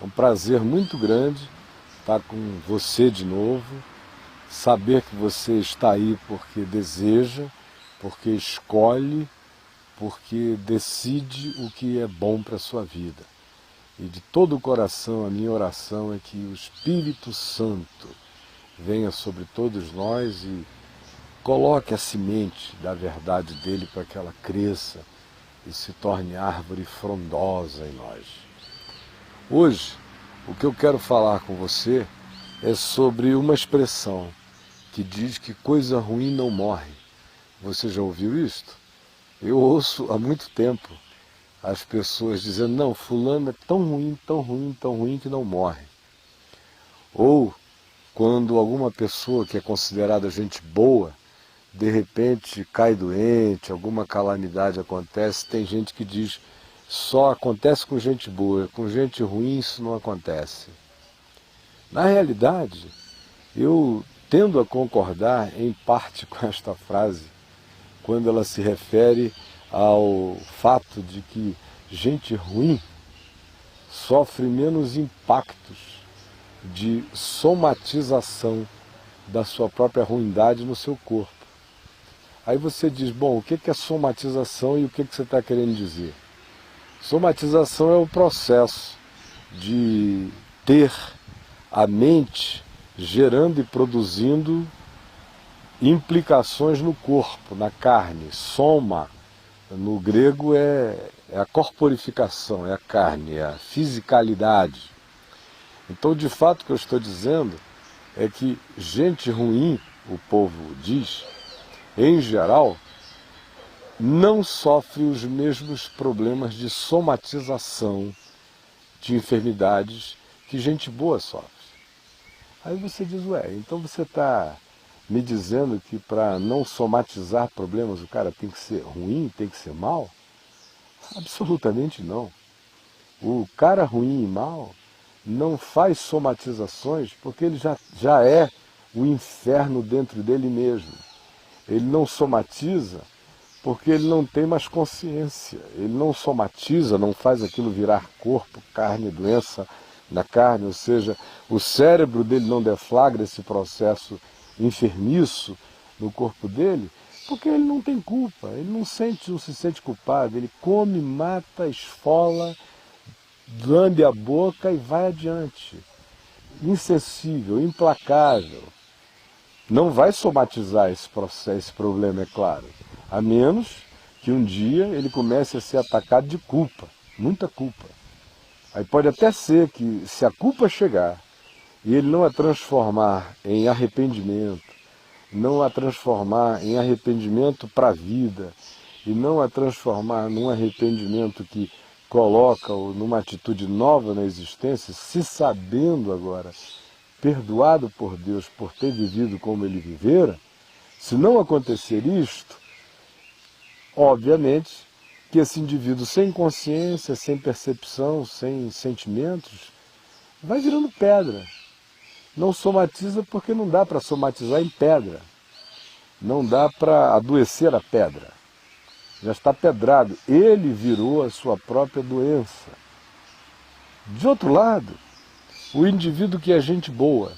É um prazer muito grande estar com você de novo, saber que você está aí porque deseja, porque escolhe, porque decide o que é bom para a sua vida. E de todo o coração a minha oração é que o Espírito Santo venha sobre todos nós e coloque a semente da verdade dele para que ela cresça e se torne árvore frondosa em nós. Hoje, o que eu quero falar com você é sobre uma expressão que diz que coisa ruim não morre. Você já ouviu isto? Eu ouço há muito tempo as pessoas dizendo, não, fulano é tão ruim, tão ruim, tão ruim que não morre. Ou quando alguma pessoa que é considerada gente boa, de repente cai doente, alguma calamidade acontece, tem gente que diz, só acontece com gente boa, com gente ruim isso não acontece. Na realidade, eu tendo a concordar em parte com esta frase, quando ela se refere ao fato de que gente ruim sofre menos impactos de somatização da sua própria ruindade no seu corpo. Aí você diz, bom, o que é somatização e o que você está querendo dizer? Somatização é o processo de ter a mente gerando e produzindo implicações no corpo, na carne. Soma, no grego, é a corporificação, é a carne, é a fisicalidade. Então, de fato, o que eu estou dizendo é que gente ruim, o povo diz, em geral, não sofre os mesmos problemas de somatização de enfermidades que gente boa sofre. Aí você diz, ué, então você está me dizendo que para não somatizar problemas o cara tem que ser ruim, tem que ser mal? Absolutamente não. O cara ruim e mal não faz somatizações porque ele já é o inferno dentro dele mesmo. Ele não somatiza porque ele não tem mais consciência. Ele não somatiza, não faz aquilo virar corpo, carne, doença na carne, ou seja, o cérebro dele não deflagra esse processo enfermiço no corpo dele, porque ele não tem culpa, ele não se sente culpado, ele come, mata, esfola, lambe a boca e vai adiante. Insensível, implacável. Não vai somatizar esse processo, esse problema, é claro, a menos que um dia ele comece a ser atacado de culpa, muita culpa. Aí pode até ser que, se a culpa chegar e ele não a transformar em arrependimento, não a transformar em arrependimento para a vida, e não a transformar num arrependimento que coloca-o numa atitude nova na existência, se sabendo agora, perdoado por Deus por ter vivido como ele vivera, se não acontecer isto, obviamente que esse indivíduo sem consciência, sem percepção, sem sentimentos, vai virando pedra. Não somatiza porque não dá para somatizar em pedra. Não dá para adoecer a pedra. Já está pedrado. Ele virou a sua própria doença. De outro lado, o indivíduo que é gente boa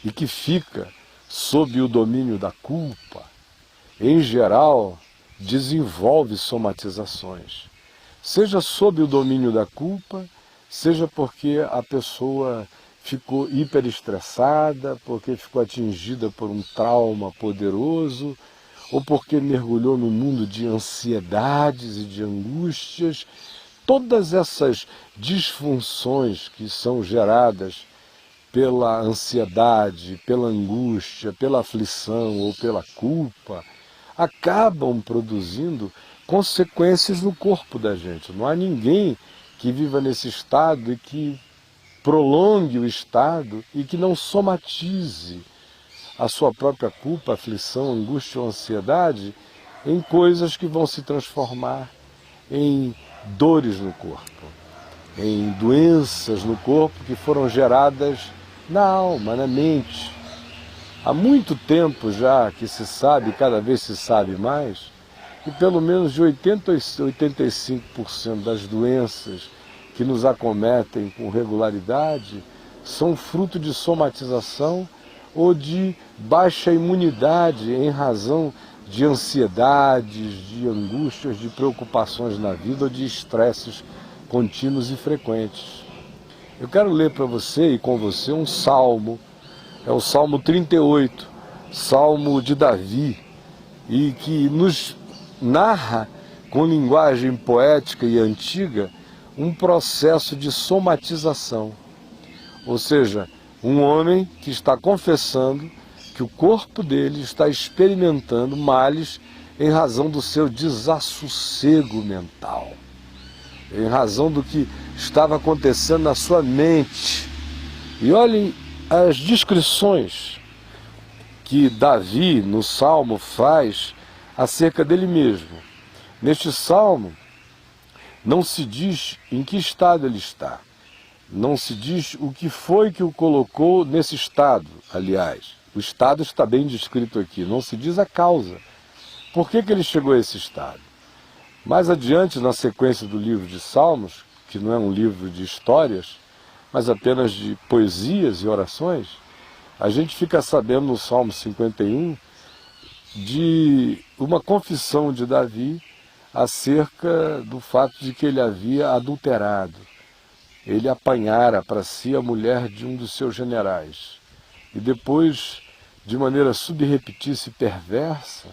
e que fica sob o domínio da culpa, em geral, desenvolve somatizações. Seja sob o domínio da culpa, seja porque a pessoa ficou hiperestressada, porque ficou atingida por um trauma poderoso, ou porque mergulhou num mundo de ansiedades e de angústias. Todas essas disfunções que são geradas pela ansiedade, pela angústia, pela aflição ou pela culpa, acabam produzindo consequências no corpo da gente. Não há ninguém que viva nesse estado e que prolongue o estado e que não somatize a sua própria culpa, aflição, angústia ou ansiedade em coisas que vão se transformar em dores no corpo, em doenças no corpo que foram geradas na alma, na mente. Há muito tempo já que se sabe, cada vez se sabe mais, que pelo menos de 80 a 85% das doenças que nos acometem com regularidade são fruto de somatização ou de baixa imunidade em razão de ansiedades, de angústias, de preocupações na vida ou de estresses contínuos e frequentes. Eu quero ler para você e com você um salmo, é o Salmo 38, salmo de Davi, e que nos narra com linguagem poética e antiga um processo de somatização. Ou seja, um homem que está confessando que o corpo dele está experimentando males em razão do seu desassossego mental, em razão do que estava acontecendo na sua mente. E olhem as descrições que Davi, no Salmo, faz acerca dele mesmo. Neste Salmo, não se diz em que estado ele está. Não se diz o que foi que o colocou nesse estado, aliás. O estado está bem descrito aqui, não se diz a causa. Por que ele chegou a esse estado? Mais adiante, na sequência do livro de Salmos, que não é um livro de histórias, mas apenas de poesias e orações, a gente fica sabendo no Salmo 51 de uma confissão de Davi acerca do fato de que ele havia adulterado. Ele apanhara para si a mulher de um dos seus generais. E depois, de maneira subreptícia e perversa,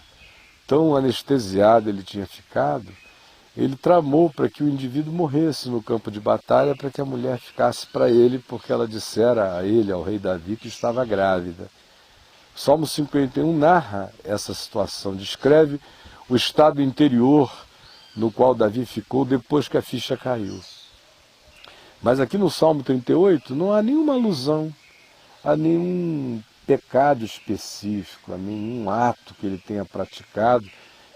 tão anestesiado ele tinha ficado, ele tramou para que o indivíduo morresse no campo de batalha, para que a mulher ficasse para ele, porque ela dissera a ele, ao rei Davi, que estava grávida. O Salmo 51 narra essa situação, descreve o estado interior no qual Davi ficou depois que a ficha caiu. Mas aqui no Salmo 38 não há nenhuma alusão a nenhum pecado específico, a nenhum ato que ele tenha praticado,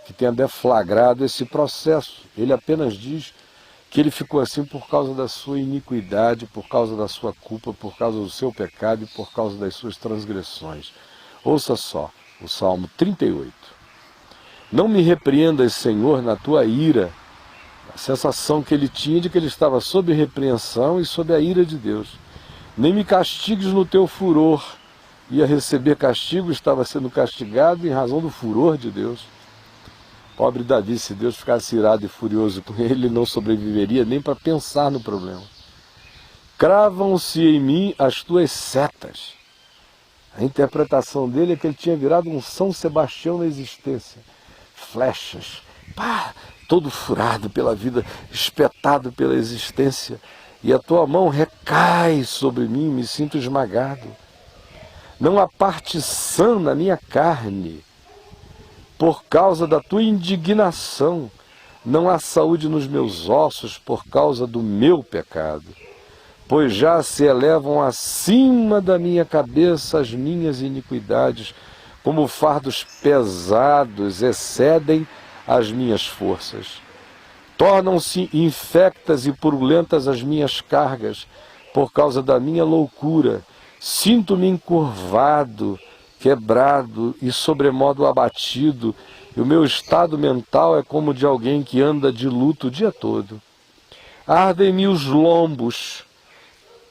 que tenha deflagrado esse processo. Ele apenas diz que ele ficou assim por causa da sua iniquidade, por causa da sua culpa, por causa do seu pecado e por causa das suas transgressões. Ouça só, o Salmo 38. Não me repreendas, Senhor, na tua ira. A sensação que ele tinha de que ele estava sob repreensão e sob a ira de Deus. Nem me castigues no teu furor. Ia receber castigo, estava sendo castigado em razão do furor de Deus. Pobre Davi, se Deus ficasse irado e furioso com ele, ele não sobreviveria nem para pensar no problema. Cravam-se em mim as tuas setas. A interpretação dele é que ele tinha virado um São Sebastião na existência. Flechas, todo furado pela vida, espetado pela existência. E a tua mão recai sobre mim, me sinto esmagado. Não há parte sã na minha carne, por causa da tua indignação. Não há saúde nos meus ossos, por causa do meu pecado. Pois já se elevam acima da minha cabeça as minhas iniquidades, como fardos pesados excedem as minhas forças. Tornam-se infectas e purulentas as minhas cargas, por causa da minha loucura. Sinto-me encurvado, quebrado e sobremodo abatido, e o meu estado mental é como de alguém que anda de luto o dia todo. Ardem-me os lombos,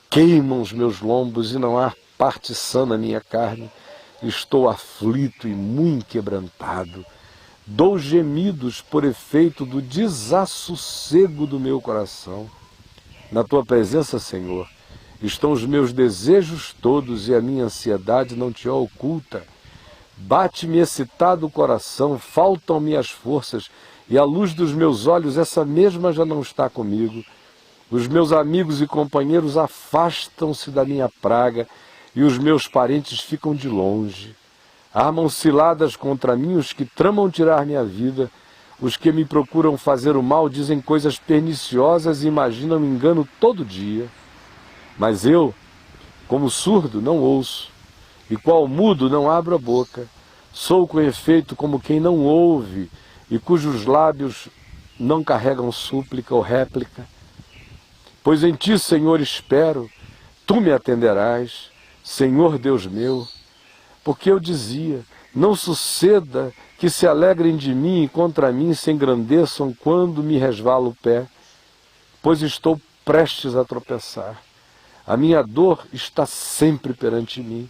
queimam os meus lombos, e não há parte sã na minha carne. Estou aflito e muito quebrantado. Dou gemidos por efeito do desassossego do meu coração. Na tua presença, Senhor, estão os meus desejos todos, e a minha ansiedade não te é oculta. Bate-me excitado o coração, faltam-me as forças, e a luz dos meus olhos, essa mesma já não está comigo. Os meus amigos e companheiros afastam-se da minha praga, e os meus parentes ficam de longe. Armam ciladas contra mim os que tramam tirar minha vida. Os que me procuram fazer o mal dizem coisas perniciosas e imaginam engano todo dia. Mas eu, como surdo, não ouço, e qual mudo não abro a boca. Sou com efeito como quem não ouve, e cujos lábios não carregam súplica ou réplica. Pois em ti, Senhor, espero, tu me atenderás, Senhor Deus meu. Porque eu dizia, não suceda que se alegrem de mim e contra mim se engrandeçam quando me resvala o pé, pois estou prestes a tropeçar. A minha dor está sempre perante mim.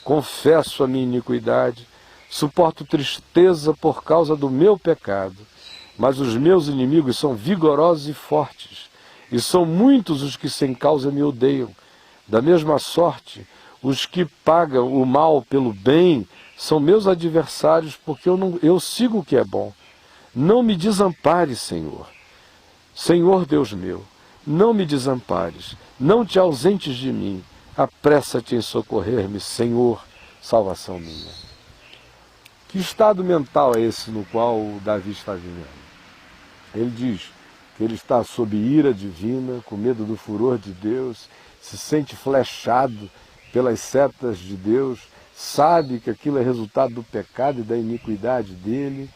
Confesso a minha iniquidade, suporto tristeza por causa do meu pecado. Mas os meus inimigos são vigorosos e fortes, e são muitos os que sem causa me odeiam. Da mesma sorte, os que pagam o mal pelo bem são meus adversários, porque eu sigo o que é bom. Não me desampares, Senhor. Senhor Deus meu, não me desampares, não te ausentes de mim, apressa-te em socorrer-me, Senhor, salvação minha. Que estado mental é esse no qual o Davi está vivendo? Ele diz que ele está sob ira divina, com medo do furor de Deus, se sente flechado pelas setas de Deus, sabe que aquilo é resultado do pecado e da iniquidade dele,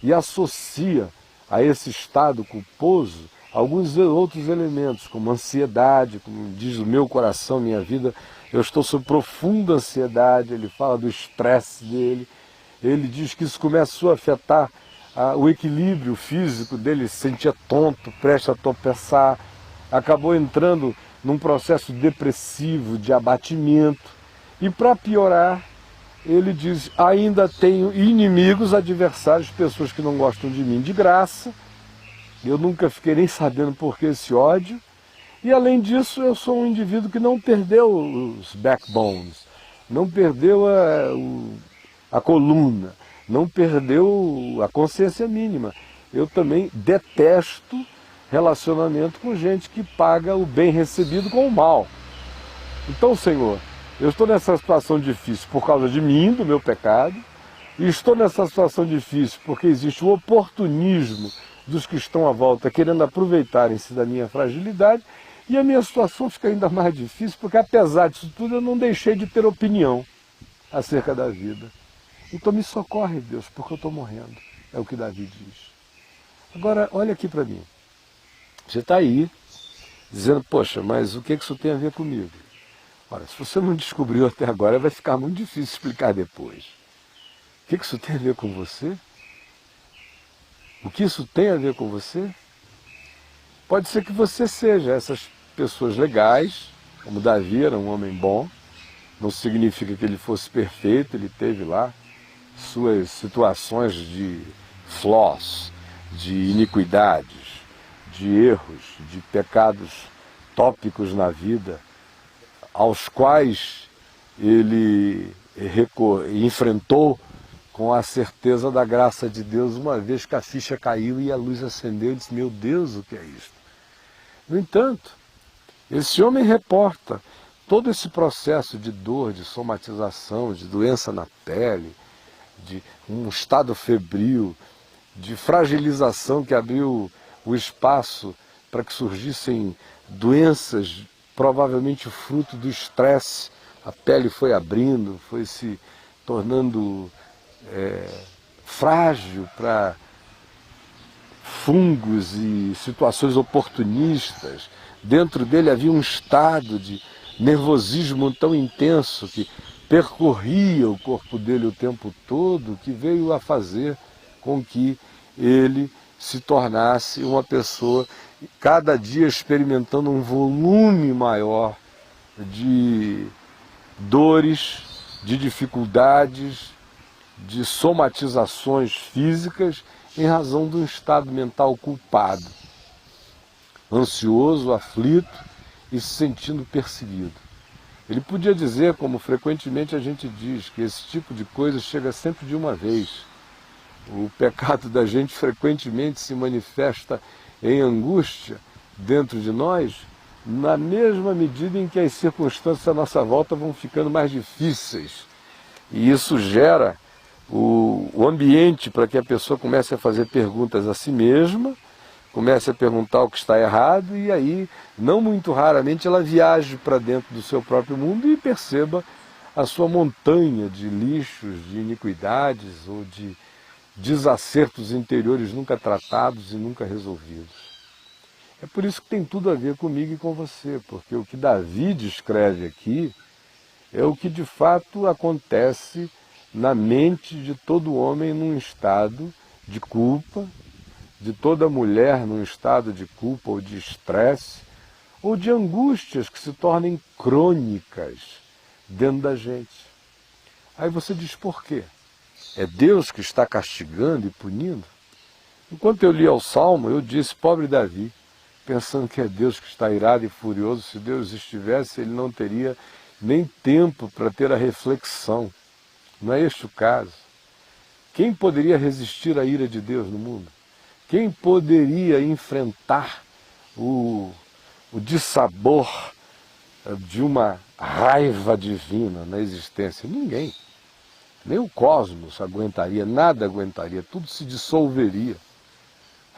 e associa a esse estado culposo alguns outros elementos, como ansiedade, como diz o meu coração, minha vida, eu estou sob profunda ansiedade, ele fala do estresse dele, ele diz que isso começou a afetar o equilíbrio físico dele, se sentia tonto, prestes a tropeçar, acabou entrando num processo depressivo, de abatimento, e para piorar, ele diz, ainda tenho inimigos, adversários, pessoas que não gostam de mim de graça, eu nunca fiquei nem sabendo por que esse ódio, e além disso eu sou um indivíduo que não perdeu os backbones, não perdeu a coluna, não perdeu a consciência mínima. Eu também detesto relacionamento com gente que paga o bem recebido com o mal. Então, Senhor, eu estou nessa situação difícil por causa de mim, do meu pecado, e estou nessa situação difícil porque existe o oportunismo dos que estão à volta querendo aproveitarem-se da minha fragilidade, e a minha situação fica ainda mais difícil porque, apesar disso tudo, eu não deixei de ter opinião acerca da vida. Então me socorre, Deus, porque eu estou morrendo, é o que Davi diz. Agora, olha aqui para mim. Você está aí, dizendo, poxa, mas o que isso tem a ver comigo? Ora, se você não descobriu até agora, vai ficar muito difícil explicar depois. O que isso tem a ver com você? O que isso tem a ver com você? Pode ser que você seja essas pessoas legais, como Davi era um homem bom, não significa que ele fosse perfeito, ele teve lá suas situações de flaws, de iniquidades, de erros, de pecados tópicos na vida, aos quais ele enfrentou com a certeza da graça de Deus, uma vez que a ficha caiu e a luz acendeu, e disse, meu Deus, o que é isto? No entanto, esse homem reporta todo esse processo de dor, de somatização, de doença na pele, de um estado febril, de fragilização que abriu o espaço para que surgissem doenças, provavelmente fruto do estresse. A pele foi abrindo, foi se tornando frágil para fungos e situações oportunistas. Dentro dele havia um estado de nervosismo tão intenso que percorria o corpo dele o tempo todo, que veio a fazer com que ele se tornasse uma pessoa cada dia experimentando um volume maior de dores, de dificuldades, de somatizações físicas em razão de um estado mental culpado, ansioso, aflito e se sentindo perseguido. Ele podia dizer, como frequentemente a gente diz, que esse tipo de coisa chega sempre de uma vez. O pecado da gente frequentemente se manifesta em angústia dentro de nós, na mesma medida em que as circunstâncias à nossa volta vão ficando mais difíceis. E isso gera o ambiente para que a pessoa comece a fazer perguntas a si mesma, comece a perguntar o que está errado, e aí, não muito raramente, ela viaje para dentro do seu próprio mundo e perceba a sua montanha de lixos, de iniquidades ou de desacertos interiores nunca tratados e nunca resolvidos. É por isso que tem tudo a ver comigo e com você, porque o que Davi descreve aqui é o que de fato acontece na mente de todo homem num estado de culpa, de toda mulher num estado de culpa ou de estresse, ou de angústias que se tornem crônicas dentro da gente. Aí você diz, por quê? É Deus que está castigando e punindo? Enquanto eu lia o Salmo, eu disse, pobre Davi, pensando que é Deus que está irado e furioso. Se Deus estivesse, ele não teria nem tempo para ter a reflexão. Não é este o caso. Quem poderia resistir à ira de Deus no mundo? Quem poderia enfrentar o dissabor de uma raiva divina na existência? Ninguém. Nem o cosmos aguentaria, nada aguentaria, tudo se dissolveria.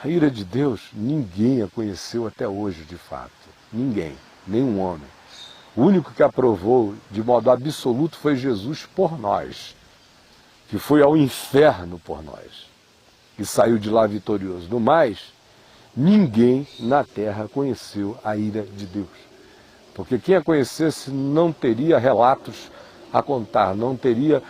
A ira de Deus, ninguém a conheceu até hoje, de fato. Ninguém, nenhum homem. O único que aprovou de modo absoluto foi Jesus por nós, que foi ao inferno por nós, e saiu de lá vitorioso. No mais, ninguém na terra conheceu a ira de Deus. Porque quem a conhecesse não teria relatos a contar, não teria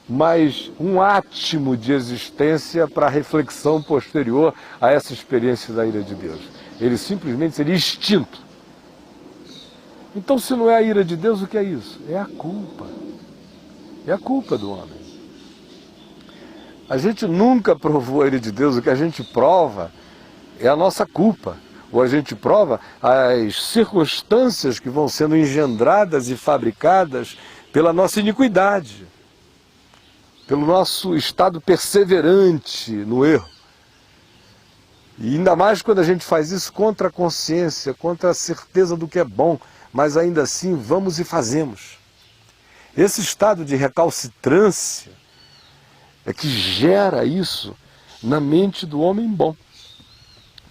mais um átimo de existência para reflexão posterior a essa experiência da ira de Deus. Ele simplesmente seria extinto. Então, se não é a ira de Deus, o que é isso? É a culpa. É a culpa do homem. A gente nunca provou a ira de Deus, o que a gente prova é a nossa culpa. Ou a gente prova as circunstâncias que vão sendo engendradas e fabricadas pela nossa iniquidade, pelo nosso estado perseverante no erro. E ainda mais quando a gente faz isso contra a consciência, contra a certeza do que é bom, mas ainda assim vamos e fazemos. Esse estado de recalcitrância é que gera isso na mente do homem bom.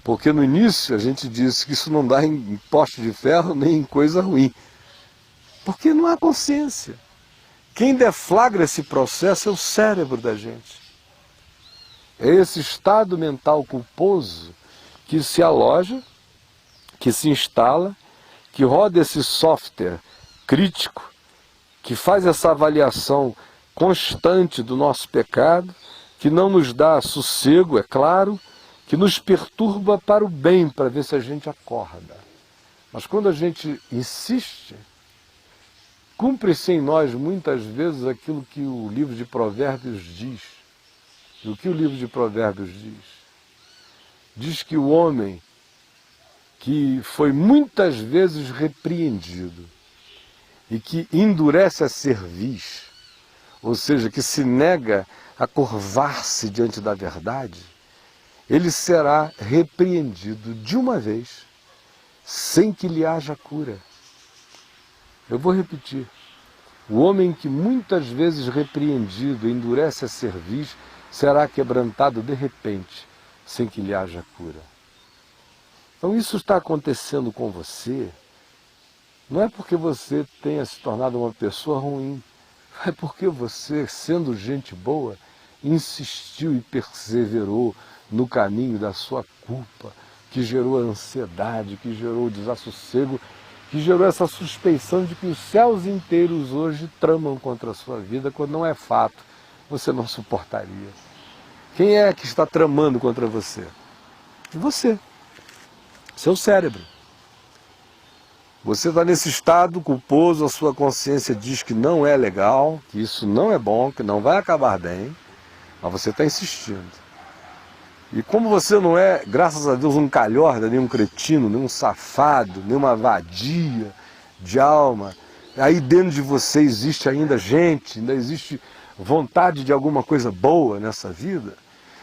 Porque no início a gente disse que isso não dá em poste de ferro nem em coisa ruim. Porque não há consciência. Quem deflagra esse processo é o cérebro da gente. É esse estado mental culposo que se aloja, que se instala, que roda esse software crítico, que faz essa avaliação constante do nosso pecado, que não nos dá sossego, é claro, que nos perturba para o bem, para ver se a gente acorda. Mas quando a gente insiste, cumpre-se em nós muitas vezes aquilo que o livro de Provérbios diz. E o que o livro de Provérbios diz? Diz que o homem que foi muitas vezes repreendido e que endurece a cerviz, ou seja, que se nega a curvar-se diante da verdade, ele será repreendido de uma vez, sem que lhe haja cura. Eu vou repetir. O homem que muitas vezes repreendido endurece a cerviz, será quebrantado de repente, sem que lhe haja cura. Então isso está acontecendo com você, não é porque você tenha se tornado uma pessoa ruim, é porque você, sendo gente boa, insistiu e perseverou no caminho da sua culpa, que gerou a ansiedade, que gerou o desassossego, que gerou essa suspeição de que os céus inteiros hoje tramam contra a sua vida, quando não é fato, você não suportaria. Quem é que está tramando contra você? Você. Seu cérebro. Você está nesse estado culposo, a sua consciência diz que não é legal, que isso não é bom, que não vai acabar bem, mas você está insistindo. E como você não é, graças a Deus, um calhorda, nem um cretino, nem um safado, nem uma vadia de alma, aí dentro de você existe ainda gente, ainda existe vontade de alguma coisa boa nessa vida,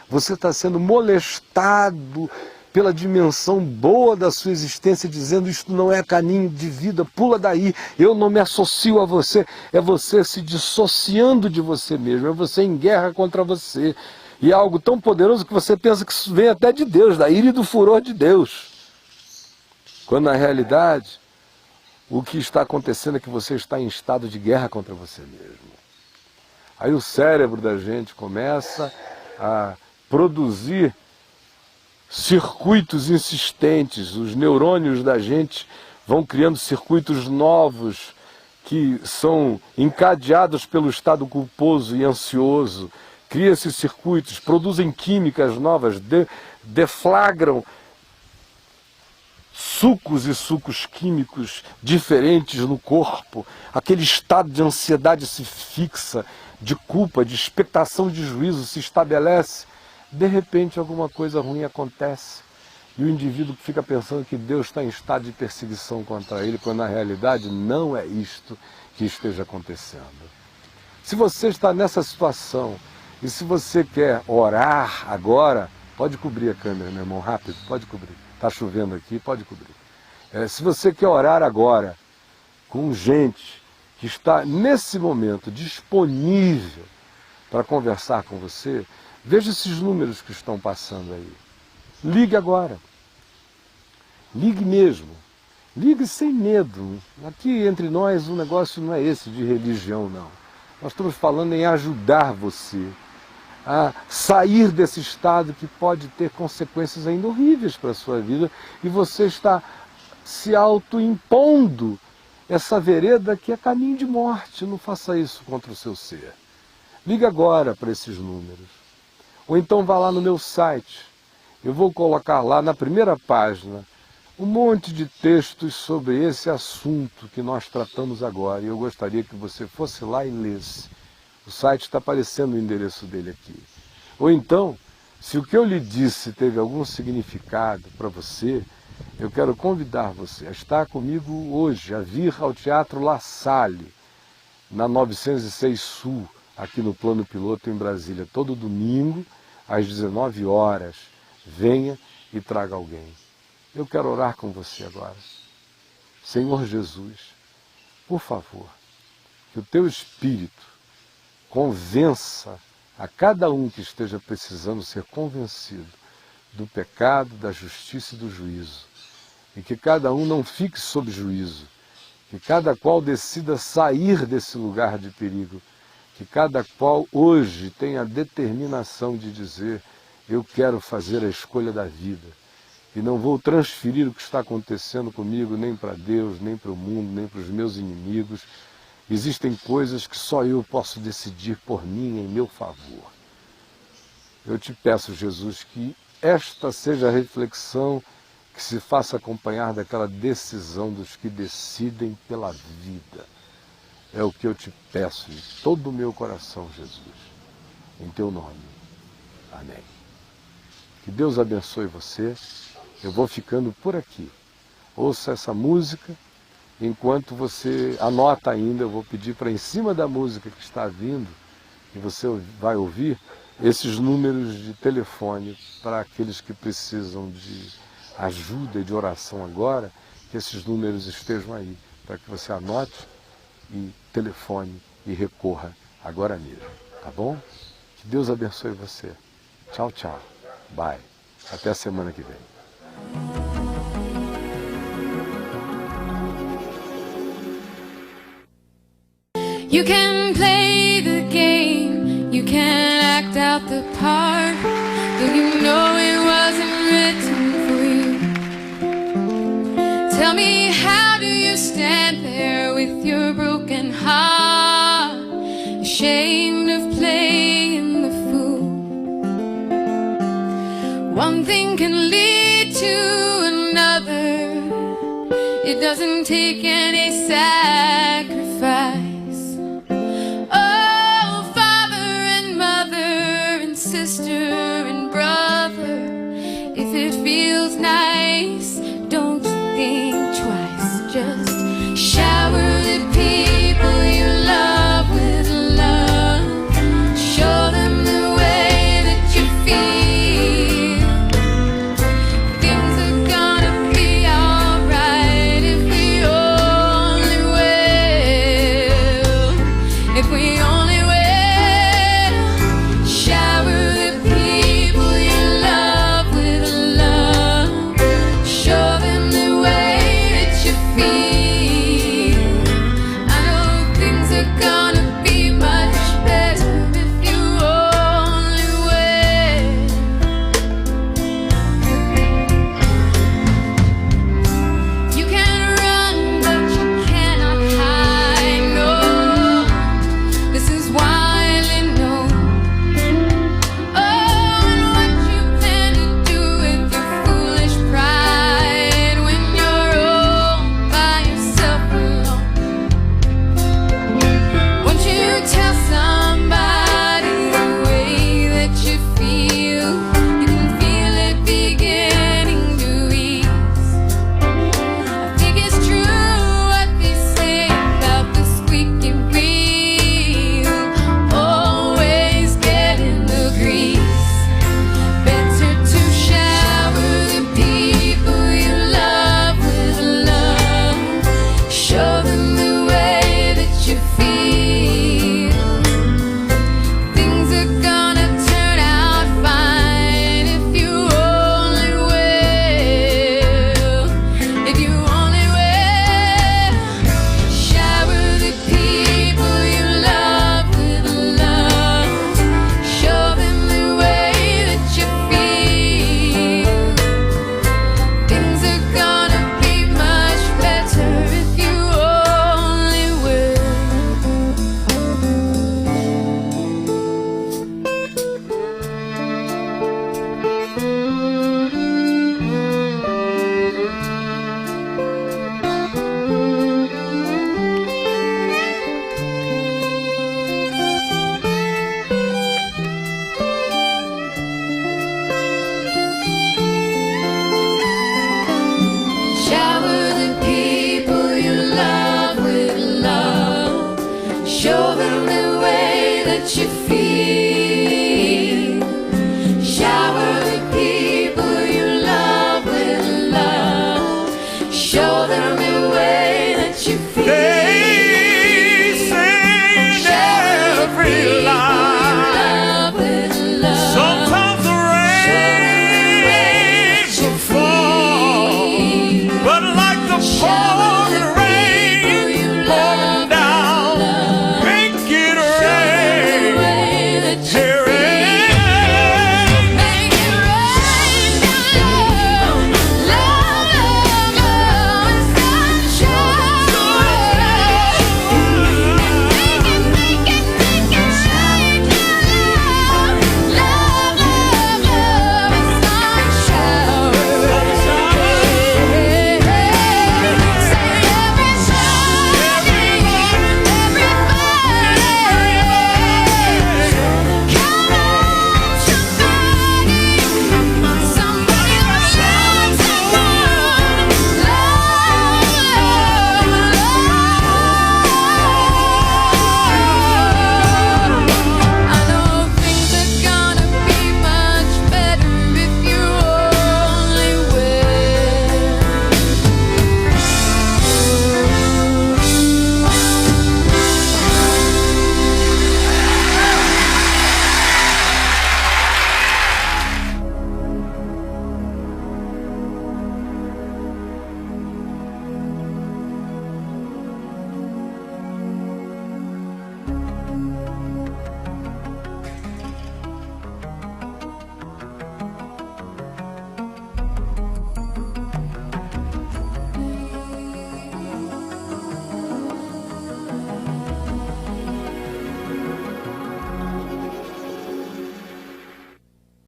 você está sendo molestado pela dimensão boa da sua existência, dizendo isto não é caminho de vida, pula daí, eu não me associo a você, é você se dissociando de você mesmo, é você em guerra contra você. E é algo tão poderoso que você pensa que isso vem até de Deus, da ira e do furor de Deus. Quando na realidade, o que está acontecendo é que você está em estado de guerra contra você mesmo. Aí o cérebro da gente começa a produzir circuitos insistentes, os neurônios da gente vão criando circuitos novos que são encadeados pelo estado culposo e ansioso, criam esses circuitos, produzem químicas novas, deflagram sucos e sucos químicos diferentes no corpo, aquele estado de ansiedade se fixa, de culpa, de expectação de juízo se estabelece, de repente alguma coisa ruim acontece e o indivíduo fica pensando que Deus está em estado de perseguição contra ele, quando na realidade não é isto que esteja acontecendo. Se você está nessa situação e se você quer orar agora, pode cobrir a câmera, meu irmão, rápido, pode cobrir. Está chovendo aqui, pode cobrir. Se você quer orar agora com gente que está nesse momento disponível para conversar com você, veja esses números que estão passando aí. Ligue agora. Ligue mesmo. Ligue sem medo. Aqui entre nós o negócio não é esse de religião, não. Nós estamos falando em ajudar você a sair desse estado que pode ter consequências ainda horríveis para a sua vida e você está se autoimpondo essa vereda que é caminho de morte. Não faça isso contra o seu ser. Ligue agora para esses números. Ou então vá lá no meu site. Eu vou colocar lá na primeira página um monte de textos sobre esse assunto que nós tratamos agora. E eu gostaria que você fosse lá e lesse. O site está aparecendo o endereço dele aqui. Ou então, se o que eu lhe disse teve algum significado para você, eu quero convidar você a estar comigo hoje, a vir ao Teatro La Salle, na 906 Sul, aqui no Plano Piloto em Brasília, todo domingo, às 19 horas. Venha e traga alguém. Eu quero orar com você agora. Senhor Jesus, por favor, que o teu Espírito convença a cada um que esteja precisando ser convencido do pecado, da justiça e do juízo. E que cada um não fique sob juízo. Que cada qual decida sair desse lugar de perigo. Que cada qual hoje tenha a determinação de dizer: eu quero fazer a escolha da vida. E não vou transferir o que está acontecendo comigo nem para Deus, nem para o mundo, nem para os meus inimigos. Existem coisas que só eu posso decidir por mim, em meu favor. Eu te peço, Jesus, que esta seja a reflexão que se faça acompanhar daquela decisão dos que decidem pela vida. É o que eu te peço de todo o meu coração, Jesus. Em teu nome. Amém. Que Deus abençoe você. Eu vou ficando por aqui. Ouça essa música. Enquanto você anota ainda, eu vou pedir para, em cima da música que está vindo, que você vai ouvir, esses números de telefone para aqueles que precisam de ajuda e de oração agora, que esses números estejam aí, para que você anote e telefone e recorra agora mesmo, tá bom? Que Deus abençoe você. Tchau, tchau. Bye. Até a semana que vem. You can play the game, you can act out the part, though you know it wasn't written for you. Tell me, how do you stand there with your broken heart, ashamed of playing the fool? One thing can lead to another, it doesn't take any sacrifice. Sister and brother, if it feels nice, don't think twice. Just shower the people you love with love. Show them the way that you feel. Things are gonna be alright if we only will. If we only will. Show them the way that you feel. you feel.